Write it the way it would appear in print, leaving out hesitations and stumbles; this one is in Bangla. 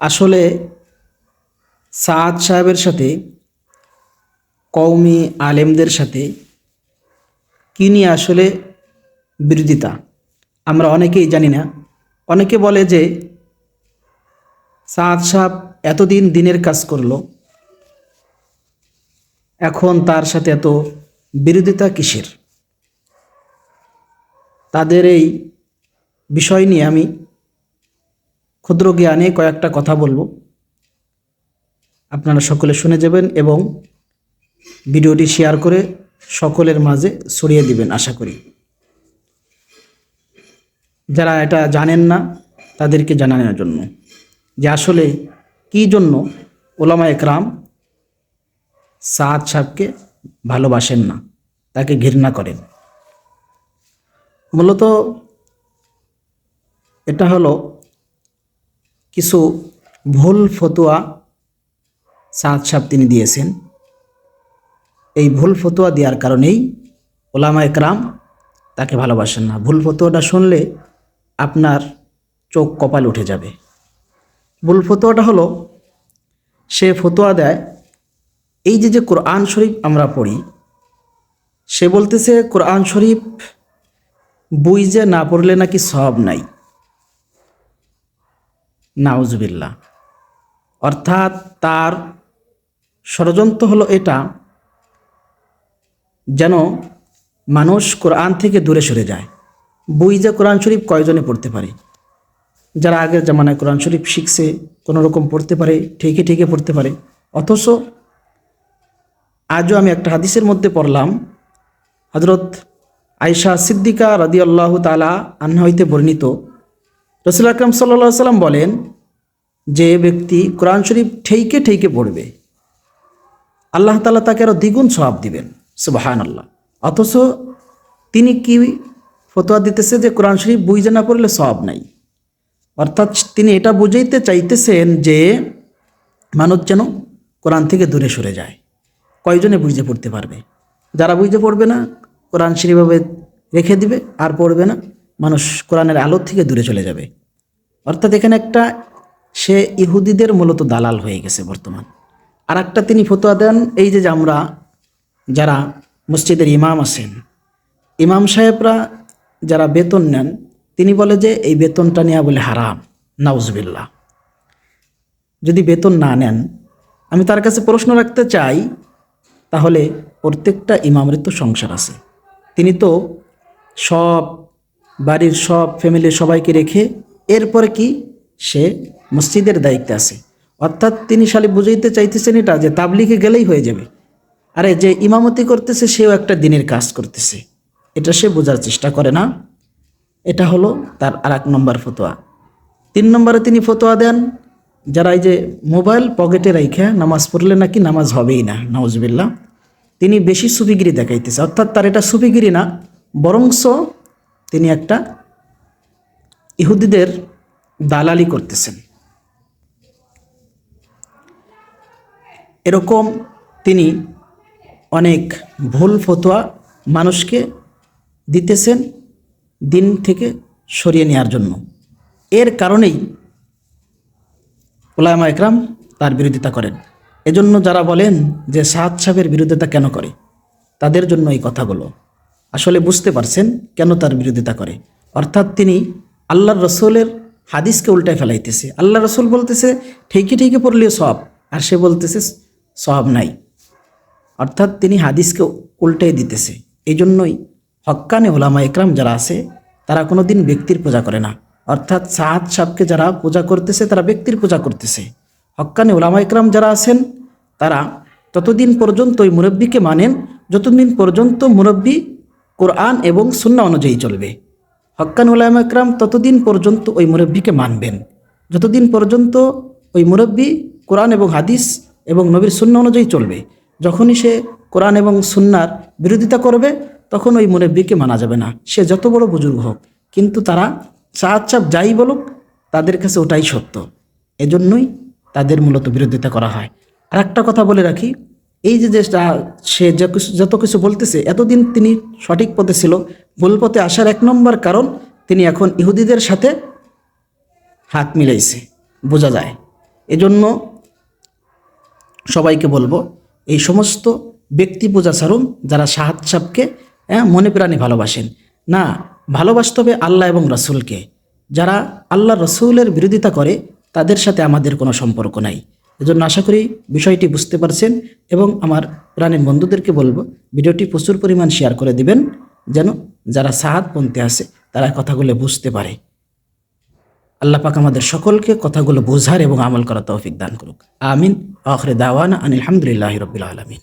আসলে সাদ সাহেবের সাথে কওমি আলেমদের সাথে কী নিয়ে আসলে বিরোধিতা আমরা অনেকেই জানি না। অনেকে বলে যে সাদ সাহেব এতদিন দিনের কাজ করলো, এখন তার সাথে এত বিরোধিতা কিসের? তাদের এই বিষয় নিয়ে আমি ক্ষুদ্র জ্ঞানে কয়েকটা কথা বলবো, আপনারা সকলে শুনে যাবেন এবং ভিডিওটি শেয়ার করে সকলের মাঝে ছড়িয়ে দিবেন আশা করি। যারা এটা জানেন না তাদেরকে জানানোর জন্য যে আসলে কী জন্য ওলামা একরাম সাদ সাহেবকে ভালোবাসেন না, তাকে ঘৃণা করেন। মূলত এটা হলো কিছু ভুল ফতোয়া সাদ সাহেব তিনি দিয়েছেন। এই ভুল ফতোয়া দেওয়ার কারণেই ওলামা একরাম তাকে ভালোবাসেন না। ভুল ফতোয়াটা শুনলে আপনার চোখ কপাল উঠে যাবে। ভুল ফতোয়াটা হলো, সে ফতোয়া দেয় এই যে কোরআন শরীফ আমরা পড়ি, সে বলতেছে কোরআন শরীফ বুঝে না পড়লে নাকি সওয়াব নাই। নাউজুবিল্লাহ। অর্থাৎ তার ষড়যন্ত্র হলো এটা যেন মানুষ কোরআন থেকে দূরে সরে যায়। বুঝে কোরআন শরীফ কয়জনে পড়তে পারে? যারা আগের জামানায় কোরআন শরীফ শিখছে কোনো রকম পড়তে পারে, ঠিকই ঠিকই পড়তে পারে। অথচ আজও আমি একটা হাদিসের মধ্যে পড়লাম, হযরত আয়েশা সিদ্দিকা রাদিয়াল্লাহু তাআলা আনহা হইতে বর্ণিত, রাসূল আকরাম সাল্লাল্লাহু আলাইহি সাল্লাম বলেন, যে ব্যক্তি কোরআন শরীফ ঠেইকে ঠেইকে পড়বে আল্লাহ তাআলা তাকে আরও দ্বিগুণ সওয়াব দিবেন। সুবহানাল্লাহ। অথচ তিনি কি ফতোয়া দিতেছে যে কোরআন শরীফ বুঝে না পড়লে সওয়াব নাই। অর্থাৎ তিনি এটা বুঝাইতে চাইতেছেন যে মানুষ যেন কোরআন থেকে দূরে সরে যায়। কয়জনে বুঝে পড়তে পারবে? যারা বুঝে পড়বে না কোরআন শরীফভাবে রেখে দিবে আর পড়বে না, মানুষ কোরআনের আলো থেকে দূরে চলে যাবে। অর্থাৎ এখানে একটা সে ইহুদিদের মূলত দালাল হয়ে গেছে বর্তমান। আর একটা তিনি ফতোয়া দেন, এই যে আমরা যারা মসজিদের ইমাম আছেন, ইমাম সাহেবরা যারা বেতন নেন, তিনি বলে যে এই বেতনটা নেওয়া বলে হারাম। নাউজুবিল্লাহ। যদি বেতন না নেন, আমি তার কাছে প্রশ্ন রাখতে চাই, তাহলে প্রত্যেকটা ইমামের তো সংসার আছে। তিনি তো সব বাড়ির সব ফ্যামিলির সবাইকে রেখে এরপরে কি সে মসজিদের দায়িত্বে আছে। অর্থাৎ তিনি খালি বুঝাইতে চাইতেছেন এটা যে তাবলিগে গেলেই হয়ে যাবে। আরে যে ইমামতি করতেছে সেও একটা দিনের কাজ করতেছে, এটা সে বোঝার চেষ্টা করে না। এটা হলো তার আর এক নম্বর ফতোয়া। 3 নম্বরে তিনি ফতোয়া দেন, যারা এই যে মোবাইল পকেটে রাইখা নামাজ পড়লে নাকি নামাজ হবেই না। নাউজুবিল্লাহ। তিনি বেশি সুফিগিরি দেখাইতেছে। অর্থাৎ তার এটা সুফিগিরি না, বরংস তিনি একটা ইহুদিদের দালালি করতেছেন। এরকম তিনি অনেক ভুল ফতোয়া মানুষকে দিতেছেন দিন থেকে সরিয়ে নেওয়ার জন্য। এর কারণেই উলামা একরাম তার বিরোধিতা করেন। এজন্য যারা বলেন যে সাদ সাহেবের বিরোধিতা কেন করে, তাদের জন্য এই কথাগুলো আসলে বুঝতে পারছেন কেন তার বিরোধিতা করে। অর্থাৎ তিনি আল্লাহর রসুলের হাদিসকে উল্টায় ফেলাইতেছে। আল্লাহ রসুল বলতেছে ঠিকই ঠিকই পড়লেও সওয়াব, আর সে বলতেছে সওয়াব নাই। অর্থাৎ তিনি হাদিসকে উল্টাই দিতেছে। এই জন্যই হক্কানে ওলামা একরাম যারা আছে তারা কোনো দিন ব্যক্তির পূজা করে না। অর্থাৎ সাদ সাহেবকে যারা পূজা করতেছে তারা ব্যক্তির পূজা করতেছে। হক্কানে ওলামা একরাম যারা আছেন তারা ততদিন পর্যন্ত ওই মুরব্বীকে মানেন যতদিন পর্যন্ত মুরব্বী কোরআন এবং সুন্নাহ অনুযায়ী চলবে। হক্কানে ওলামা একরাম ততদিন পর্যন্ত ওই মুরব্বীকে মানবেন যতদিন পর্যন্ত ওই মুরব্বী কোরআন এবং হাদিস এবং নবীর সুন্নাহ অনুযায়ী চলবে। যখনই সে কোরআন এবং সুন্নার বিরোধিতা করবে তখন ওই মুরব্বীকে মানা যাবে না, সে যত বড় বুজুর্গ হোক। কিন্তু তারা সাদ সাহেব যাই বলুক তাদের কাছে ওটাই সত্য, এজন্যই তাদের মূলত বিরোধিতা করা হয়। আর একটা কথা বলে রাখি, এই যে সে যত কিছু বলতেছে, এতদিন তিনি সঠিক পথে ছিল, ভুল পথে আসার 1 নম্বর কারণ তিনি এখন ইহুদিদের সাথে হাত মিলাইছে, বোঝা যায়। এজন্য সবাইকে বলবো, এই সমস্ত ব্যক্তি পূজা ছাড়ুন যারা সাহাদ সাহেবকে মনে প্রাণে ভালোবাসেন। না, ভালোবাসতে হবে আল্লাহ এবং রসুলকে। যারা আল্লাহ রসুলের বিরোধিতা করে তাদের সাথে আমাদের কোনো সম্পর্ক নাই। এজন্য আশা করি বিষয়টি বুঝতে পারছেন, এবং আমার প্রাণের বন্ধুদেরকে বলবো ভিডিওটি প্রচুর পরিমাণ শেয়ার করে দিবেন, যেন যারা সাহাদপন্থী আছে তারা কথাগুলো বুঝতে পারে। আল্লাহ পাক আমাদের সকলকে কথাগুলো বোঝার এবং আমল করার তৌফিক দান করুক। আমিন। আখির দাওয়ানা আনিল হামদুলিল্লাহি রাব্বিল আলামিন।